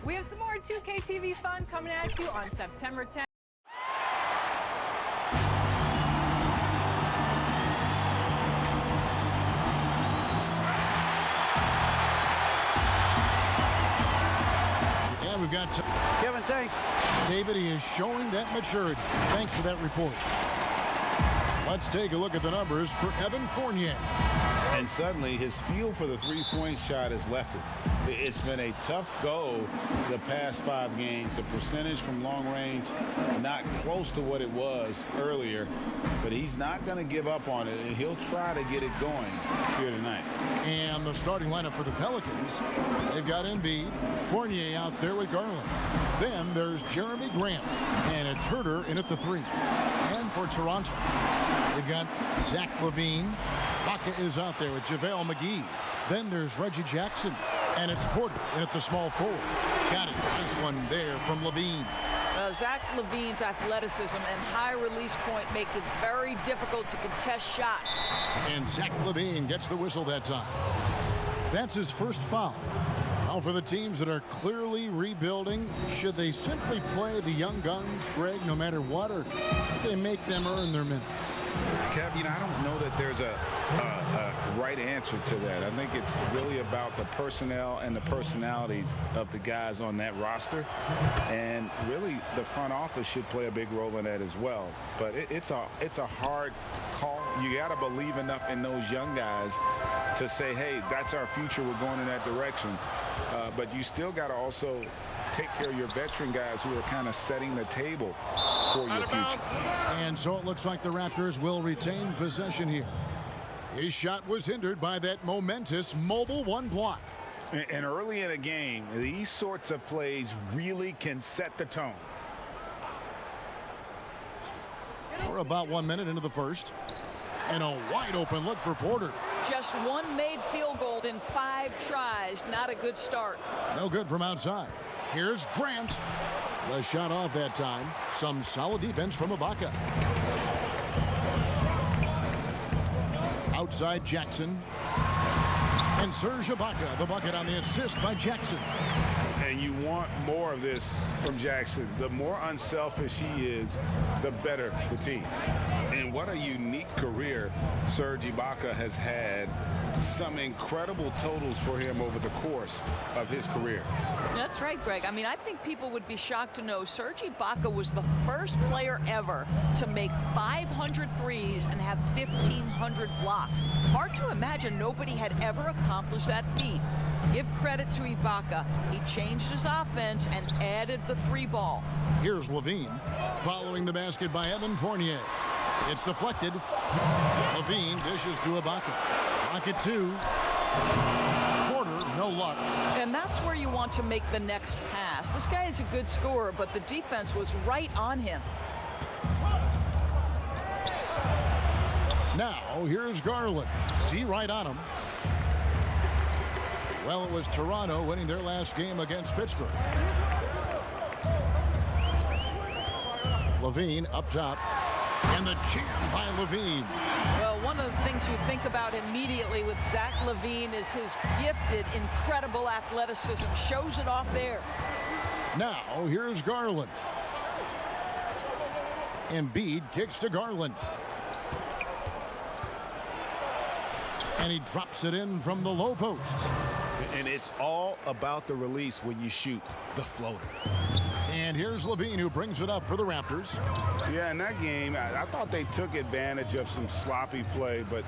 We have some more 2K TV fun coming at you on September 10th. And we've got Kevin, thanks. David. He is showing that maturity. Thanks for that report. Let's take a look at the numbers for Evan Fournier. And suddenly his feel for the three-point shot has left it. It's been a tough go the past 5 games. The percentage from long range not close to what it was earlier, but he's not going to give up on it, and he'll try to get it going here tonight. And the starting lineup for the Pelicans, they've got Embiid, Fournier out there with Garland. Then there's Jeremy Grant, and it's Herter in at the 3. And for Toronto, they've got Zach LaVine. Baca is out there with JaVale McGee. Then there's Reggie Jackson. And it's Porter in at the small forward. Got it. Nice one there from LaVine. Zach LaVine's athleticism and high release point make it very difficult to contest shots. And Zach LaVine gets the whistle that time. That's his first foul. Now for the teams that are clearly rebuilding, should they simply play the young guns, Greg, no matter what, or should they make them earn their minutes? Kev, I don't know that there's a right answer to that. I think it's really about the personnel and the personalities of the guys on that roster. And really, the front office should play a big role in that as well. But it's a hard call. You got to believe enough in those young guys to say, hey, that's our future. We're going in that direction. But you still got to also take care of your veteran guys who are kind of setting the table for your future. And so it looks like the Raptors will retain possession here. His shot was hindered by that momentous mobile 1 block. And early in a game, these sorts of plays really can set the tone. We're about 1 minute into the first. And a wide open look for Porter. Just one made field goal in 5 tries. Not a good start. No good from outside. Here's Grant. The shot off that time. Some solid defense from Ibaka. Outside Jackson. And Serge Ibaka, the bucket on the assist by Jackson. And you want more of this from Jackson. The more unselfish he is, the better the team. And what a unique career Serge Ibaka has had. Some incredible totals for him over the course of his career. That's right, Greg. I mean, I think people would be shocked to know Serge Ibaka was the first player ever to make 500 threes and have 1,500 blocks. Hard to imagine nobody had ever accomplished that feat. Give credit to Ibaka. He changed his offense and added the 3-ball. Here's LaVine following the basket by Evan Fournier. It's deflected. LaVine dishes to Ibaka. Rocket 2. Porter, no luck. And that's where you want to make the next pass. This guy is a good scorer, but the defense was right on him. Now, here's Garland. D right on him. Well, it was Toronto winning their last game against Pittsburgh. LaVine up top. And the jam by LaVine. Well, one of the things you think about immediately with Zach LaVine is his gifted, incredible athleticism. Shows it off there. Now, here's Garland. Embiid kicks to Garland. And he drops it in from the low post. And it's all about the release when you shoot the floater. And here's LaVine, who brings it up for the Raptors. Yeah, in that game, I thought they took advantage of some sloppy play, but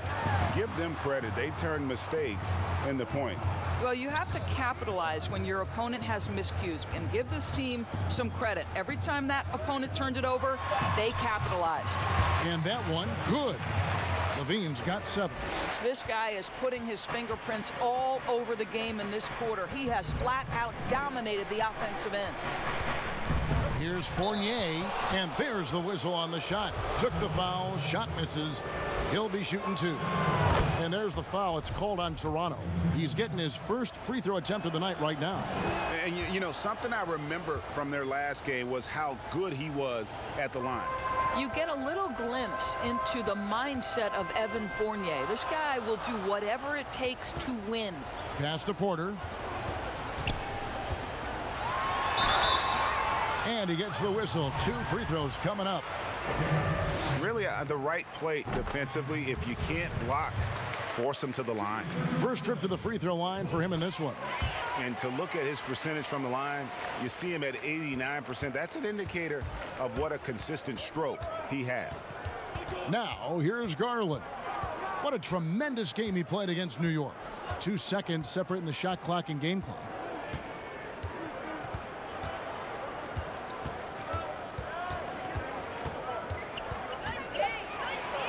give them credit. They turned mistakes into points. Well, you have to capitalize when your opponent has miscues, and give this team some credit. Every time that opponent turned it over, they capitalized. And that one, good. LaVine's got 7. This guy is putting his fingerprints all over the game in this quarter. He has flat out dominated the offensive end. Here's Fournier, and there's the whistle on the shot. Took the foul, shot misses. He'll be shooting 2. And there's the foul. It's called on Toronto. He's getting his first free throw attempt of the night right now. And you know, something I remember from their last game was how good he was at the line. You get a little glimpse into the mindset of Evan Fournier. This guy will do whatever it takes to win. Pass to Porter. And he gets the whistle. 2 free throws coming up. Really, the right play defensively. If you can't block, force him to the line. First trip to the free throw line for him in this one. And to look at his percentage from the line, you see him at 89%. That's an indicator of what a consistent stroke he has. Now, here's Garland. What a tremendous game he played against New York. 2 seconds separating the shot clock and game clock.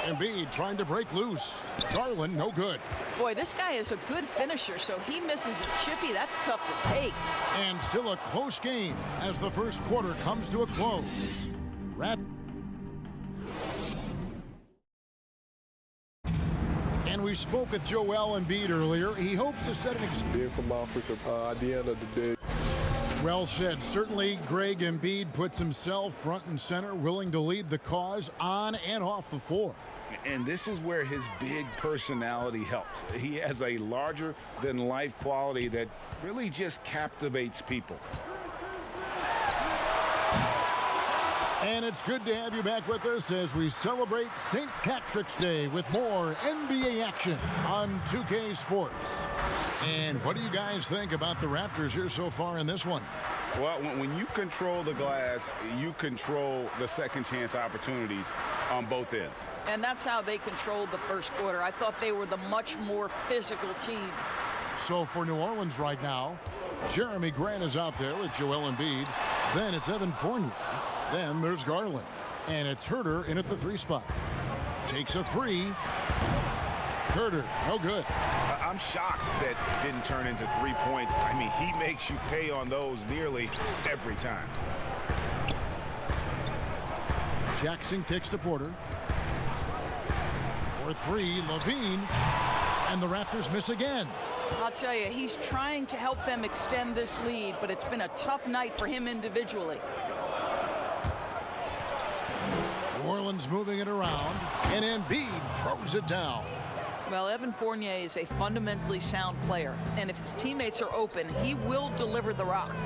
Embiid trying to break loose. Garland, no good. Boy, this guy is a good finisher, so he misses a chippy. That's tough to take. And still a close game as the first quarter comes to a close. And we spoke with Joel Embiid earlier. He hopes to set an Being from Africa, at the end of the day. Well said. Certainly, Greg Embiid puts himself front and center, willing to lead the cause on and off the floor. And this is where his big personality helps. He has a larger-than-life quality that really just captivates people. And it's good to have you back with us as we celebrate St. Patrick's Day with more NBA action on 2K Sports. And what do you guys think about the Raptors here so far in this one? Well, when you control the glass, you control the second chance opportunities on both ends. And that's how they controlled the first quarter. I thought they were the much more physical team. So for New Orleans right now, Jeremy Grant is out there with Joel Embiid. Then it's Evan Fournier. Then there's Garland. And it's Herter in at the 3 spot. Takes a 3. Herter, no good. I'm shocked that didn't turn into 3 points. I mean, he makes you pay on those nearly every time. Jackson kicks to Porter. For 3, Levine. And the Raptors miss again. I'll tell you, he's trying to help them extend this lead, but it's been a tough night for him individually. New Orleans moving it around, and Embiid throws it down. Well, Evan Fournier is a fundamentally sound player, and if his teammates are open, he will deliver the rock.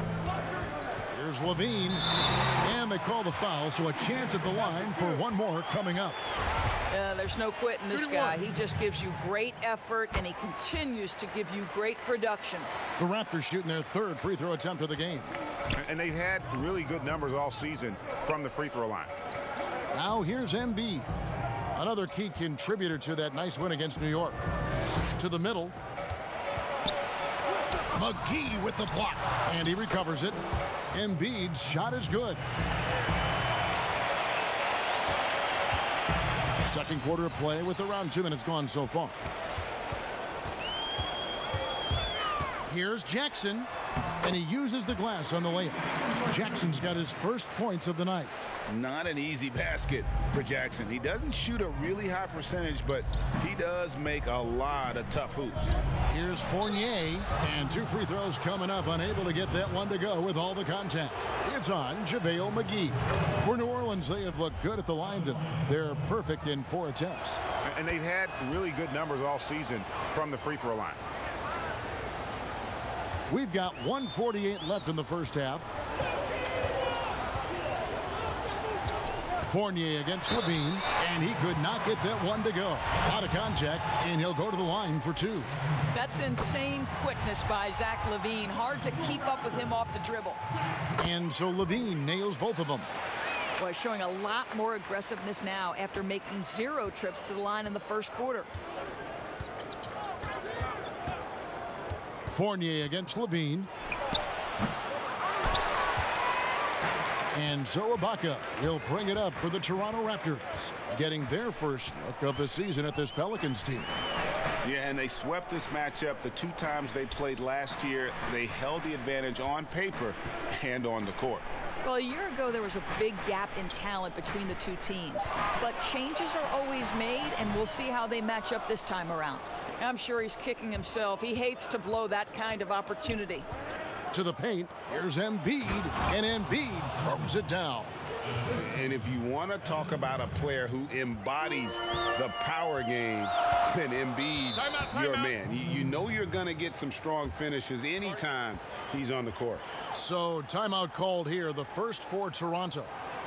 Here's Levine, and they call the foul, so a chance at the line for one more coming up. There's no quitting this guy. He just gives you great effort, and he continues to give you great production. The Raptors shooting their 3rd free throw attempt of the game. And they've had really good numbers all season from the free throw line. Now here's Embiid. Another key contributor to that nice win against New York. To the middle. McGee with the block. And he recovers it. Embiid's shot is good. Second quarter of play with around 2 minutes gone so far. Here's Jackson. And he uses the glass on the layup. Jackson's got his first points of the night. Not an easy basket for Jackson. He doesn't shoot a really high percentage, but he does make a lot of tough hoops. Here's Fournier, and 2 free throws coming up, unable to get that one to go with all the contact. It's on JaVale McGee. For New Orleans, they have looked good at the line tonight. They're perfect in 4 attempts. And they've had really good numbers all season from the free throw line. We've got 1:48 left in the first half. Fournier against Levine, and he could not get that one to go. Out of contact, and he'll go to the line for 2. That's insane quickness by Zach LaVine. Hard to keep up with him off the dribble. And so Levine nails both of them. Boy, showing a lot more aggressiveness now after making 0 trips to the line in the first quarter. Fournier against Levine. And so Ibaka will bring it up for the Toronto Raptors, getting their first look of the season at this Pelicans team. Yeah, and they swept this matchup the 2 times they played last year. They held the advantage on paper and on the court. Well, a year ago, there was a big gap in talent between the 2 teams. But changes are always made, and we'll see how they match up this time around. I'm sure he's kicking himself. He hates to blow that kind of opportunity. To the paint, here's Embiid, and Embiid throws it down. And if you want to talk about a player who embodies the power game, then Embiid's your man. You know you're going to get some strong finishes anytime he's on the court. So timeout called here, the first for Toronto.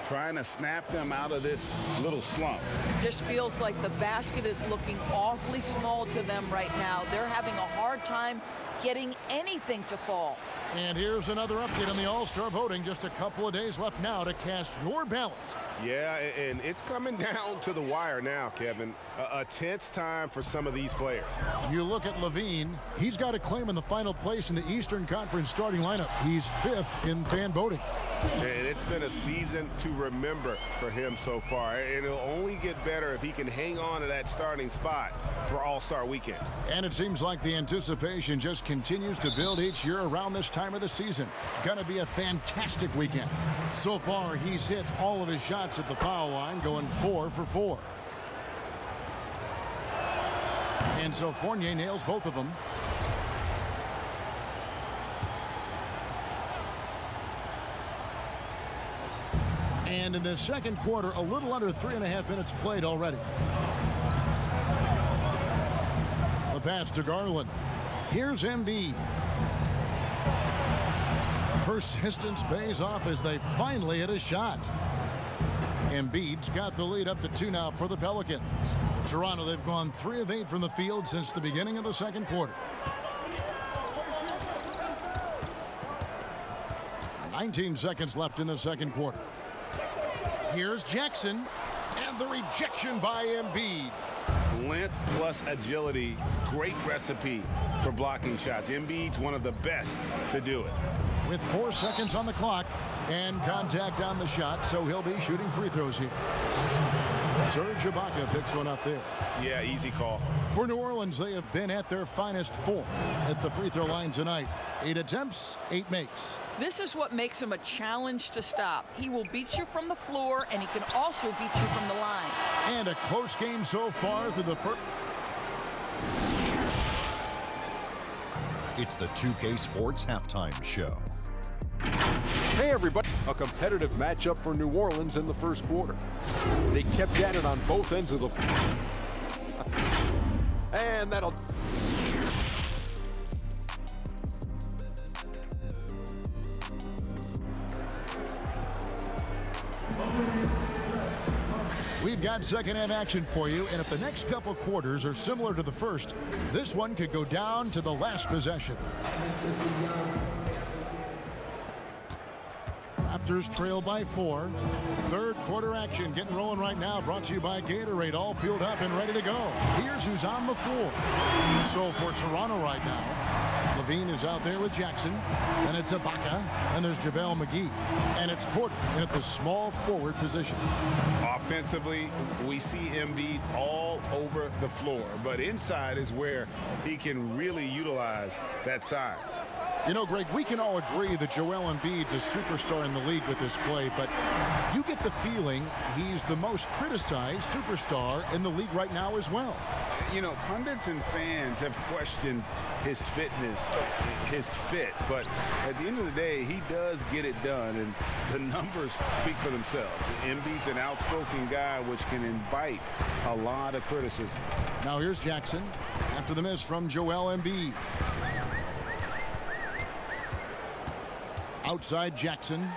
Trying to snap them out of this little slump. Just feels like the basket is looking awfully small to them right now. They're having a hard time getting anything to fall. And here's another update on the All-Star voting. Just a couple of days left now to cast your ballot. Yeah, and it's coming down to the wire now, Kevin. A tense time for some of these players. You look at Levine. He's got a claim in the final place in the Eastern Conference starting lineup. He's 5th in fan voting. And it's been a season to remember for him so far. And it'll only get better if he can hang on to that starting spot for All-Star Weekend. And it seems like the anticipation just continues to build each year around this time of the season. Gonna be a fantastic weekend. So far, he's hit all of his shots at the foul line, going 4 for 4. And so Fournier nails both of them. And in the second quarter, a little under 3.5 minutes played already. The pass to Garland. Here's Embiid. Persistence pays off as they finally hit a shot. Embiid's got the lead up to 2 now for the Pelicans. For Toronto, they've gone 3 of 8 from the field since the beginning of the second quarter. 19 seconds left in the second quarter. Here's Jackson, and the rejection by Embiid. Length plus agility, great recipe for blocking shots. Embiid's one of the best to do it. With 4 seconds on the clock and contact on the shot, so he'll be shooting free throws here. Serge Ibaka picks one up there. Yeah, easy call. For New Orleans, they have been at their finest 4th at the free throw line tonight. 8 attempts, 8 makes. This is what makes him a challenge to stop. He will beat you from the floor, and he can also beat you from the line. And a close game so far through the first. It's the 2K Sports Halftime Show. Hey everybody, a competitive matchup for New Orleans in the first quarter. They kept at it on both ends of the and that'll We've got second half action for you, and if the next couple quarters are similar to the first, this one could go down to the last possession. Raptors trail by 4. Third quarter action getting rolling right now, brought to you by Gatorade, all fueled up and ready to go. Here's who's on the floor. So for Toronto right now, Levine is out there with Jackson, and it's Ibaka, and there's JaVale McGee, and it's Porter in at the small forward position. Offensively, we see Embiid all over the floor, but inside is where he can really utilize that size. You know, Greg, we can all agree that Joel Embiid's a superstar in the league with this play, but you get the feeling he's the most criticized superstar in the league right now as well. You know, pundits and fans have questioned his fitness, his fit, but at the end of the day, he does get it done, and the numbers speak for themselves. Embiid's an outspoken guy, which can invite a lot of criticism. Now here's Jackson after the miss from Joel Embiid. Outside Jackson.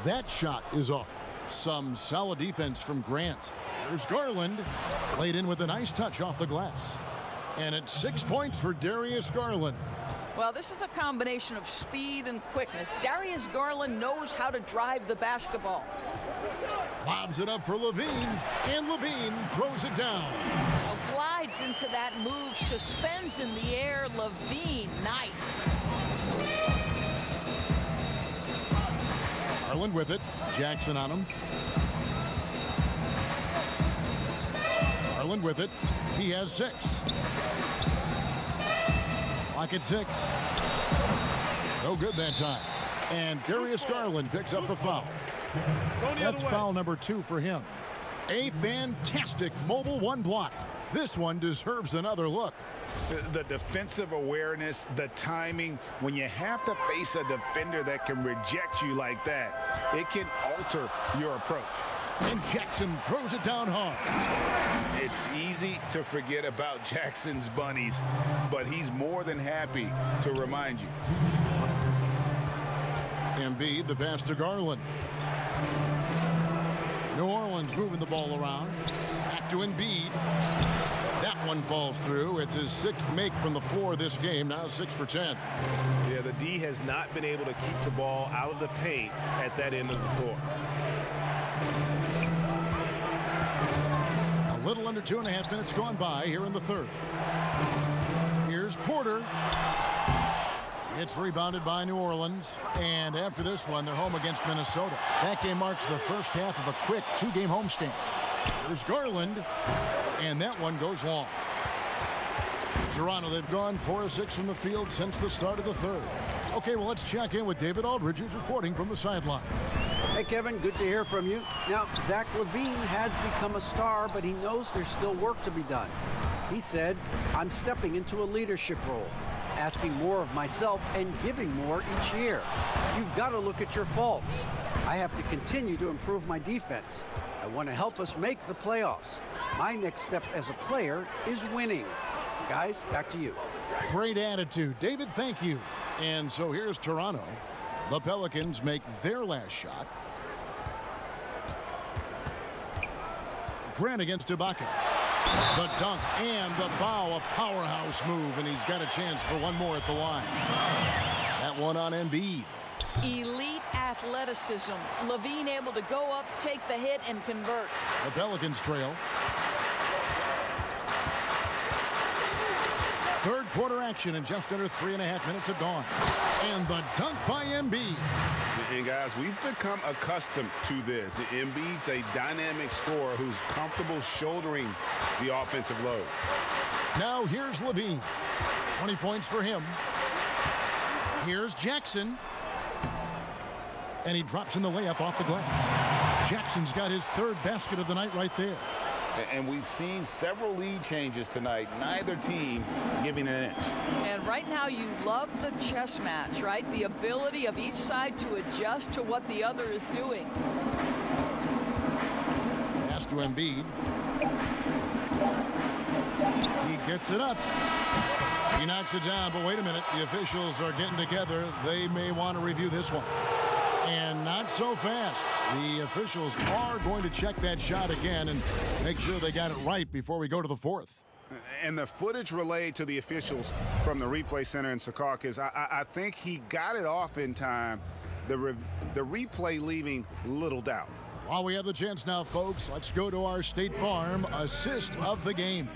That shot is off. Some solid defense from Grant. There's Garland. Laid in with a nice touch off the glass. And it's 6 points for Darius Garland. Well, this is a combination of speed and quickness. Darius Garland knows how to drive the basketball. Lobs it up for Levine, and Levine throws it down. Now glides into that move, suspends in the air. Levine, nice. Garland with it. Jackson on him. Garland with it. He has 6. Clock at 6. No good that time. And Darius Garland picks up the foul. That's foul number 2 for him. A fantastic mobile 1 block This one deserves another look. The defensive awareness, the timing, when you have to face a defender that can reject you like that, it can alter your approach. And Jackson throws it down hard. It's easy to forget about Jackson's bunnies, but he's more than happy to remind you. Embiid, the pass to Garland. New Orleans moving the ball around. Back to Embiid. That one falls through. It's his 6th make from the floor this game. Now 6 for 10. Yeah, the D has not been able to keep the ball out of the paint at that end of the floor. A little under 2.5 minutes gone by here in the third. Here's Porter. It's rebounded by New Orleans. And after this one, they're home against Minnesota. That game marks the first half of a quick 2-game homestand. Here's Garland. And that one goes long. Toronto, they've gone 4 of 6 from the field since the start of the third. Okay, well, let's check in with David Aldridge, who's reporting from the sideline. Hey, Kevin, good to hear from you. Now, Zach LaVine has become a star, but he knows there's still work to be done. He said, I'm stepping into a leadership role, asking more of myself and giving more each year. You've got to look at your faults. I have to continue to improve my defense. I want to help us make the playoffs. My next step as a player is winning. Guys, back to you. Great attitude. David, thank you. And so here's Toronto. The Pelicans make their last shot. Grant against Ibaka. The dunk and the foul, a powerhouse move, and he's got a chance for one more at the line. That one on Embiid. Elite athleticism. LaVine able to go up, take the hit, and convert. The Pelicans trail. Third quarter action in just under 3.5 minutes have gone. And the dunk by Embiid. And guys, we've become accustomed to this. Embiid's a dynamic scorer who's comfortable shouldering the offensive load. Now here's LaVine. 20 points for him. Here's Jackson. And he drops in the layup off the glass. Jackson's got his 3rd basket of the night right there. And we've seen several lead changes tonight. Neither team giving an inch. And right now you love the chess match, right? The ability of each side to adjust to what the other is doing. Pass to Embiid. He gets it up. He knocks it down, but wait a minute. The officials are getting together. They may want to review this one. And not so fast. The officials are going to check that shot again and make sure they got it right before we go to the 4th. And the footage relayed to the officials from the replay center in Secaucus, I think he got it off in time. The replay leaving little doubt. While we have the chance now, folks, let's go to our State Farm assist of the game.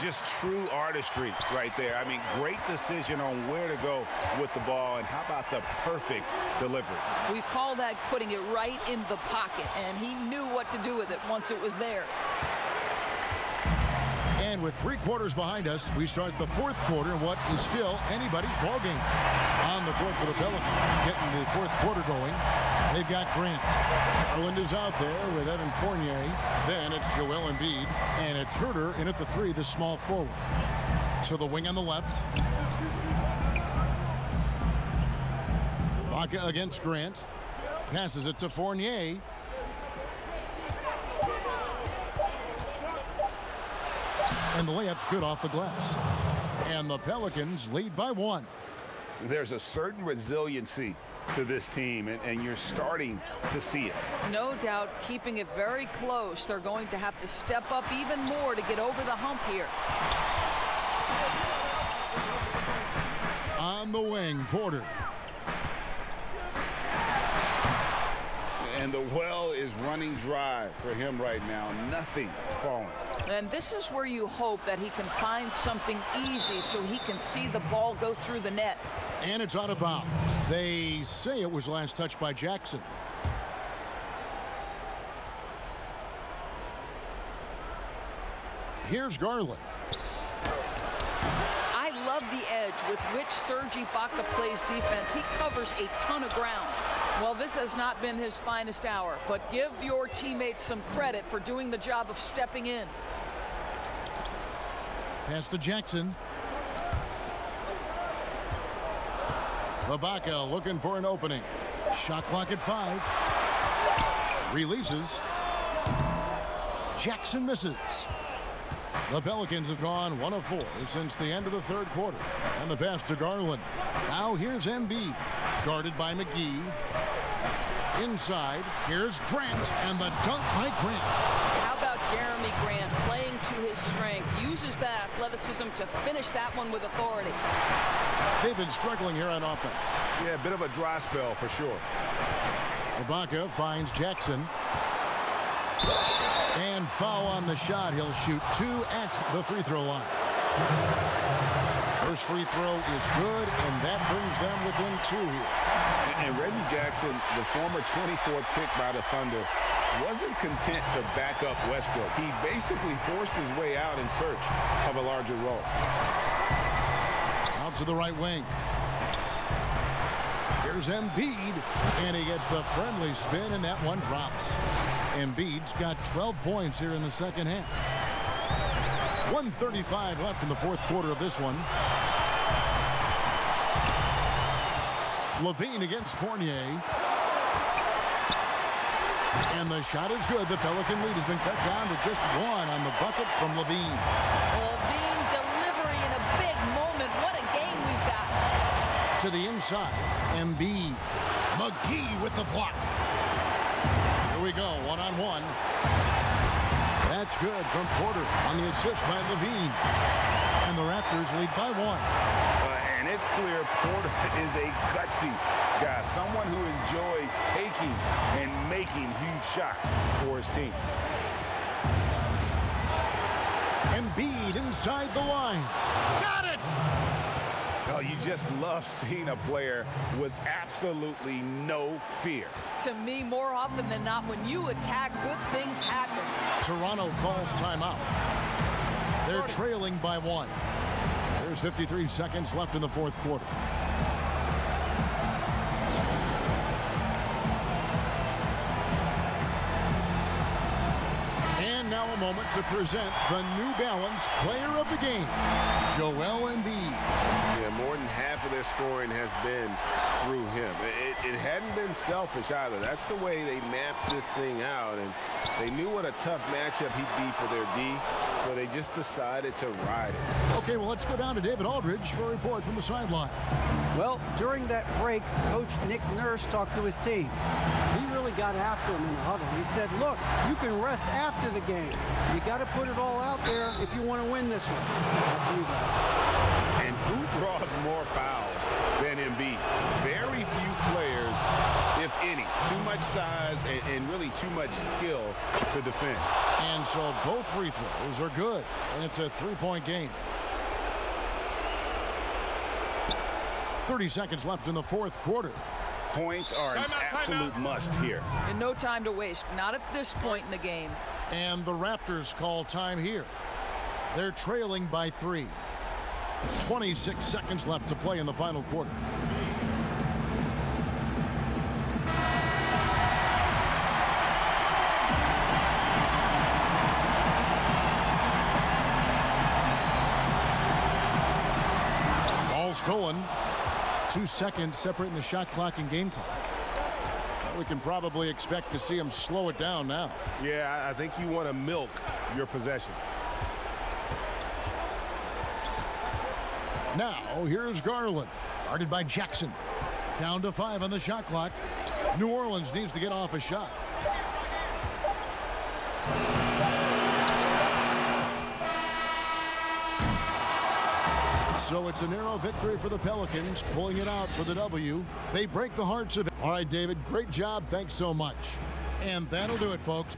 Just true artistry right there. I mean, great decision on where to go with the ball, and how about the perfect delivery? We call that putting it right in the pocket, and he knew what to do with it once it was there. And with 3 quarters behind us, we start the 4th quarter in what is still anybody's ball game. On the court for the Pelicans, getting the 4th quarter going. They've got Grant. Garland is out there with Evan Fournier. Then it's Joel Embiid. And it's Herter in at the 3, the small forward. So the wing on the left. Ibaka against Grant. Passes it to Fournier. And the layup's good off the glass. And the Pelicans lead by 1. There's a certain resiliency to this team, and you're starting to see it. No doubt, keeping it very close. They're going to have to step up even more to get over the hump here. On the wing, Porter. And the well is running dry for him right now. Nothing falling. And this is where you hope that he can find something easy so he can see the ball go through the net. And it's out of bounds. They say it was last touched by Jackson. Here's Garland. I love the edge with which Serge Ibaka plays defense. He covers a ton of ground. Well, this has not been his finest hour, but give your teammates some credit for doing the job of stepping in. Pass to Jackson. Ibaka looking for an opening. Shot clock at 5. Releases. Jackson misses. The Pelicans have gone 1 of 4 since the end of the third quarter. And the pass to Garland. Now here's Embiid. Guarded by McGee. Inside, here's Grant, and the dunk by Grant. How about Jeremy Grant playing to his strength, uses that athleticism to finish that one with authority. They've been struggling here on offense. Yeah, a bit of a dry spell for sure. Ibaka finds Jackson. And foul on the shot. He'll shoot 2 at the free throw line. First free throw is good, and that brings them within 2 here. And Reggie Jackson, the former 24th pick by the Thunder, wasn't content to back up Westbrook. He basically forced his way out in search of a larger role. Out to the right wing. Here's Embiid, and he gets the friendly spin, and that one drops. Embiid's got 12 points here in the second half. 1:35 left in the fourth quarter of this one. LaVine against Fournier. And the shot is good. The Pelican lead has been cut down to just 1 on the bucket from LaVine. LaVine delivery in a big moment. What a game we've got. To the inside. Embiid. McGee with the block. Here we go. 1-on-1. That's good from Porter on the assist by LaVine. And the Raptors lead by 1. And it's clear Porter is a gutsy guy, someone who enjoys taking and making huge shots for his team. Embiid inside the line. Got it! Oh, you just love seeing a player with absolutely no fear. To me, more often than not, when you attack, good things happen. Toronto calls timeout. They're trailing by 1. There's 53 seconds left in the fourth quarter. And now a moment to present the New Balance Player of the Game, Joel Embiid. Yeah, more than half of their scoring has been through him. It hadn't been selfish either. That's the way they mapped this thing out, and they knew what a tough matchup he'd be for their D, so they just decided to ride it. Okay, well, let's go down to David Aldridge for a report from the sideline. Well, during that break, Coach Nick Nurse talked to his team. He really got after him in the huddle. He said, look, you can rest after the game. You got to put it all out there if you want to win this one. Up to you guys. And who draws more fouls than Embiid? Very few players, if any. Too much size and really too much skill to defend. And so both free throws are good, and it's a 3-point game. 30 seconds left in the fourth quarter. Points are an absolute must here. And no time to waste. Not at this point in the game. And the Raptors call time here. They're trailing by 3. 26 seconds left to play in the final quarter. Ball stolen. 2 seconds separating the shot clock and game clock. We can probably expect to see him slow it down now. Yeah, I think you want to milk your possessions. Now, here's Garland, guarded by Jackson. Down to 5 on the shot clock. New Orleans needs to get off a shot. So it's a narrow victory for the Pelicans, pulling it out for the W. They break the hearts of it. All right, David, great job. Thanks so much. And that'll do it, folks.